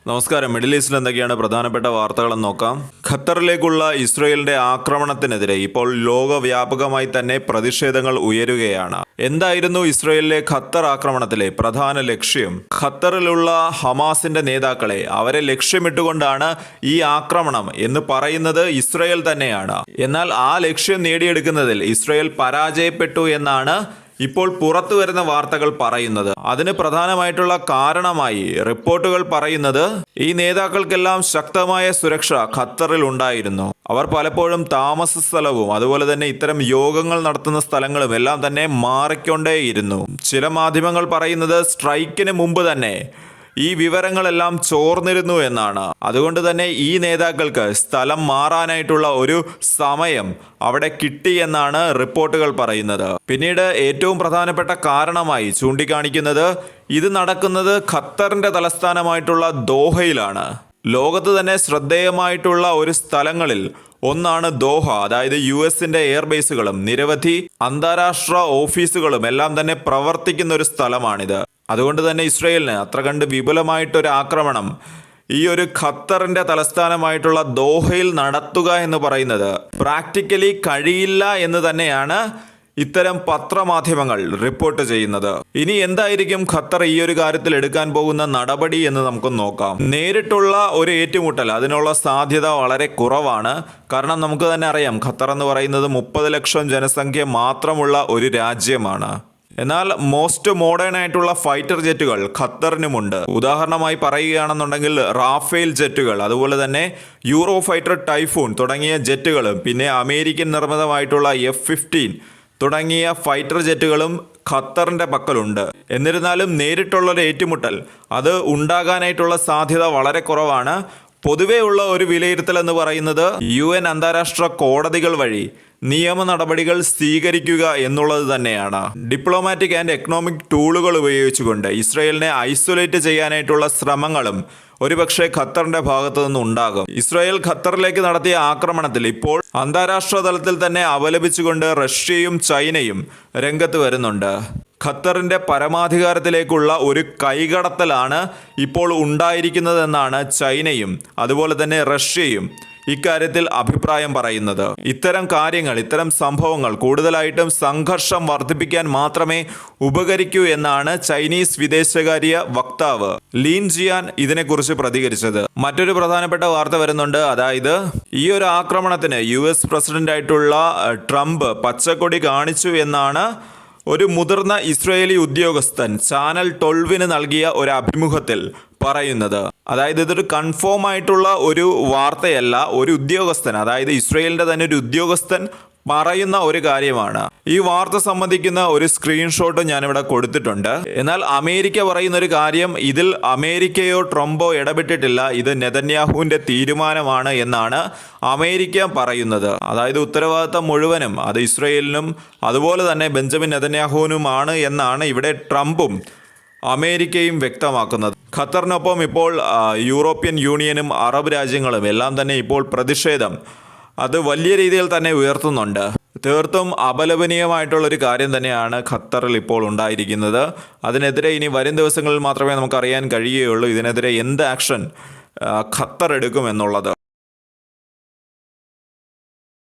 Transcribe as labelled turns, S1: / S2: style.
S1: നമസ്കാരം. മിഡിൽ ഈസ്റ്റിൽ എന്തൊക്കെയാണ് പ്രധാനപ്പെട്ട വാർത്തകളെന്ന് നോക്കാം. ഖത്തറിലേക്കുള്ള ഇസ്രയേലിന്റെ ആക്രമണത്തിനെതിരെ ഇപ്പോൾ ലോകവ്യാപകമായി തന്നെ പ്രതിഷേധങ്ങൾ ഉയരുകയാണ്. എന്തായിരുന്നു ഇസ്രയേലിലെ ഖത്തർ ആക്രമണത്തിലെ പ്രധാന ലക്ഷ്യം? ഖത്തറിലുള്ള ഹമാസിന്റെ നേതാക്കളെ അവരെ ലക്ഷ്യമിട്ടുകൊണ്ടാണ് ഈ ആക്രമണം എന്ന് പറയുന്നത് ഇസ്രയേൽ തന്നെയാണ്. എന്നാൽ ആ ലക്ഷ്യം നേടിയെടുക്കുന്നതിൽ ഇസ്രയേൽ പരാജയപ്പെട്ടു എന്നാണ് ഇപ്പോൾ പുറത്തു വരുന്ന വാർത്തകൾ പറയുന്നത്. അതിന് പ്രധാനമായിട്ടുള്ള കാരണമായി റിപ്പോർട്ടുകൾ പറയുന്നത് ഈ നേതാക്കൾക്കെല്ലാം ശക്തമായ സുരക്ഷ ഖത്തറിൽ ഉണ്ടായിരുന്നു. അവർ പലപ്പോഴും താമസ സ്ഥലവും അതുപോലെ തന്നെ ഇത്തരം യോഗങ്ങൾ നടത്തുന്ന സ്ഥലങ്ങളും എല്ലാം തന്നെ മാറിക്കൊണ്ടേയിരുന്നു. ചില മാധ്യമങ്ങൾ പറയുന്നത് സ്ട്രൈക്കിന് മുമ്പ് തന്നെ ഈ വിവരങ്ങളെല്ലാം ചോർന്നിരുന്നു എന്നാണ്. അതുകൊണ്ട് തന്നെ ഈ നേതാക്കൾക്ക് സ്ഥലം മാറാനായിട്ടുള്ള ഒരു സമയം അവിടെ കിട്ടി എന്നാണ് റിപ്പോർട്ടുകൾ പറയുന്നത്. പിന്നീട് ഏറ്റവും പ്രധാനപ്പെട്ട കാരണമായി ചൂണ്ടിക്കാണിക്കുന്നത് ഇത് നടക്കുന്നത് ഖത്തറിന്റെ തലസ്ഥാനമായിട്ടുള്ള ദോഹയിലാണ്. ലോകത്ത് തന്നെ ശ്രദ്ധേയമായിട്ടുള്ള ഒരു സ്ഥലങ്ങളിൽ ഒന്നാണ് ദോഹ. അതായത് US എയർബേസുകളും നിരവധി അന്താരാഷ്ട്ര ഓഫീസുകളും എല്ലാം തന്നെ പ്രവർത്തിക്കുന്ന ഒരു സ്ഥലമാണിത്. അതുകൊണ്ട് തന്നെ ഇസ്രയേലിന് അത്ര കണ്ട് വിപുലമായിട്ടൊരു ആക്രമണം ഈ ഒരു ഖത്തറിന്റെ തലസ്ഥാനമായിട്ടുള്ള ദോഹയിൽ നടത്തുക എന്ന് പറയുന്നത് പ്രാക്ടിക്കലി കഴിയില്ല എന്ന് തന്നെയാണ് ഇത്തരം പത്രമാധ്യമങ്ങൾ റിപ്പോർട്ട് ചെയ്യുന്നത്. ഇനി എന്തായിരിക്കും ഖത്തർ ഈ ഒരു കാര്യത്തിൽ എടുക്കാൻ പോകുന്ന നടപടി എന്ന് നമുക്ക് നോക്കാം. നേരിട്ടുള്ള ഒരു ഏറ്റുമുട്ടൽ അതിനുള്ള സാധ്യത വളരെ കുറവാണ്. കാരണം നമുക്ക് തന്നെ അറിയാം, ഖത്തർ എന്ന് പറയുന്നത് 30 ലക്ഷം ജനസംഖ്യ മാത്രമുള്ള ഒരു രാജ്യമാണ്. എന്നാൽ മോസ്റ്റ് മോഡേൺ ആയിട്ടുള്ള ഫൈറ്റർ ജെറ്റുകൾ ഖത്തറിനുമുണ്ട്. ഉദാഹരണമായി പറയുകയാണെന്നുണ്ടെങ്കിൽ റാഫേൽ ജെറ്റുകൾ, അതുപോലെ തന്നെ യൂറോ ഫൈറ്റർ ടൈഫൂൺ തുടങ്ങിയ ജെറ്റുകളും പിന്നെ അമേരിക്കൻ നിർമ്മിതമായിട്ടുള്ള F-15 തുടങ്ങിയ ഫൈറ്റർ ജെറ്റുകളും ഖത്തറിന്റെ പക്കലുണ്ട്. എന്നിരുന്നാലും നേരിട്ടുള്ളൊരു ഏറ്റുമുട്ടൽ അത് ഉണ്ടാകാനായിട്ടുള്ള സാധ്യത വളരെ കുറവാണ്. പൊതുവേ ഉള്ള ഒരു വിലയിരുത്തൽ എന്ന് പറയുന്നത് UN അന്താരാഷ്ട്ര കോടതികൾ വഴി നിയമ നടപടികൾ സ്വീകരിക്കുക എന്നുള്ളത് തന്നെയാണ്. ഡിപ്ലോമാറ്റിക് ആൻഡ് എക്കണോമിക് ടൂളുകൾ ഉപയോഗിച്ചുകൊണ്ട് ഇസ്രയേലിനെ ഐസൊലേറ്റ് ചെയ്യാനായിട്ടുള്ള ശ്രമങ്ങളും ഒരുപക്ഷെ ഖത്തറിന്റെ ഭാഗത്തു നിന്നുണ്ടാകും. ഇസ്രായേൽ ഖത്തറിലേക്ക് നടത്തിയ ആക്രമണത്തിൽ ഇപ്പോൾ അന്താരാഷ്ട്ര തലത്തിൽ തന്നെ അപലപിച്ചുകൊണ്ട് റഷ്യയും ചൈനയും രംഗത്ത് വരുന്നുണ്ട്. ഖത്തറിന്റെ പരമാധികാരത്തിലേക്കുള്ള ഒരു കൈകടത്തലാണ് ഇപ്പോൾ ഉണ്ടായിരിക്കുന്നതെന്നാണ് ചൈനയും അതുപോലെ തന്നെ റഷ്യയും ഇക്കാര്യത്തിൽ അഭിപ്രായം പറയുന്നത്. ഇത്തരം കാര്യങ്ങൾ, ഇത്തരം സംഭവങ്ങൾ കൂടുതലായിട്ടും സംഘർഷം വർദ്ധിപ്പിക്കാൻ മാത്രമേ ഉപകരിക്കൂ എന്നാണ് ചൈനീസ് വിദേശകാര്യ വക്താവ് ലീൻ ജിയാൻ ഇതിനെക്കുറിച്ച് പ്രതികരിച്ചത്. മറ്റൊരു പ്രധാനപ്പെട്ട വാർത്ത വരുന്നുണ്ട്. അതായത് ഈ ഒരു ആക്രമണത്തിന് US പ്രസിഡന്റ് ആയിട്ടുള്ള ട്രംപ് പച്ചക്കൊടി കാണിച്ചു എന്നാണ് ഒരു മുതിർന്ന ഇസ്രയേലി ഉദ്യോഗസ്ഥൻ ചാനൽ 12 നൽകിയ ഒരു അഭിമുഖത്തിൽ പറയുന്നത്. അതായത് ഇതൊരു കൺഫേം ആയിട്ടുള്ള ഒരു വാർത്തയല്ല. ഒരു ഉദ്യോഗസ്ഥൻ, അതായത് ഇസ്രയേലിന്റെ തന്നെ ഒരു ഉദ്യോഗസ്ഥൻ പറയുന്ന ഒരു കാര്യമാണ്. ഈ വാർത്ത സംബന്ധിക്കുന്ന ഒരു സ്ക്രീൻഷോട്ട് ഞാനിവിടെ കൊടുത്തിട്ടുണ്ട്. എന്നാൽ അമേരിക്ക പറയുന്ന ഒരു കാര്യം, ഇതിൽ അമേരിക്കയോ ട്രംപോ ഇടപെട്ടിട്ടില്ല, ഇത് നെതന്യാഹുവിന്റെ തീരുമാനമാണ് എന്നാണ് അമേരിക്ക പറയുന്നത്. അതായത് ഉത്തരവാദിത്തം മുഴുവനും അത് ഇസ്രയേലിനും അതുപോലെ തന്നെ ബെഞ്ചമിൻ നെതന്യാഹുവിനുമാണ് എന്നാണ് ഇവിടെ ട്രംപും അമേരിക്കയും വ്യക്തമാക്കുന്നത്. ഖത്തറിനൊപ്പം ഇപ്പോൾ യൂറോപ്യൻ യൂണിയനും അറബ് രാജ്യങ്ങളും എല്ലാം തന്നെ ഇപ്പോൾ പ്രതിഷേധം അത് വലിയ രീതിയിൽ തന്നെ ഉയർത്തുന്നുണ്ട്. തീർത്തും അപലപനീയമായിട്ടുള്ളൊരു കാര്യം തന്നെയാണ് ഖത്തറിൽ ഇപ്പോൾ ഉണ്ടായിരിക്കുന്നത്. അതിനെതിരെ ഇനി വരും ദിവസങ്ങളിൽ മാത്രമേ നമുക്കറിയാൻ കഴിയുകയുള്ളൂ ഇതിനെതിരെ എന്ത് ആക്ഷൻ ഖത്തർ എടുക്കുമെന്നുള്ളത്.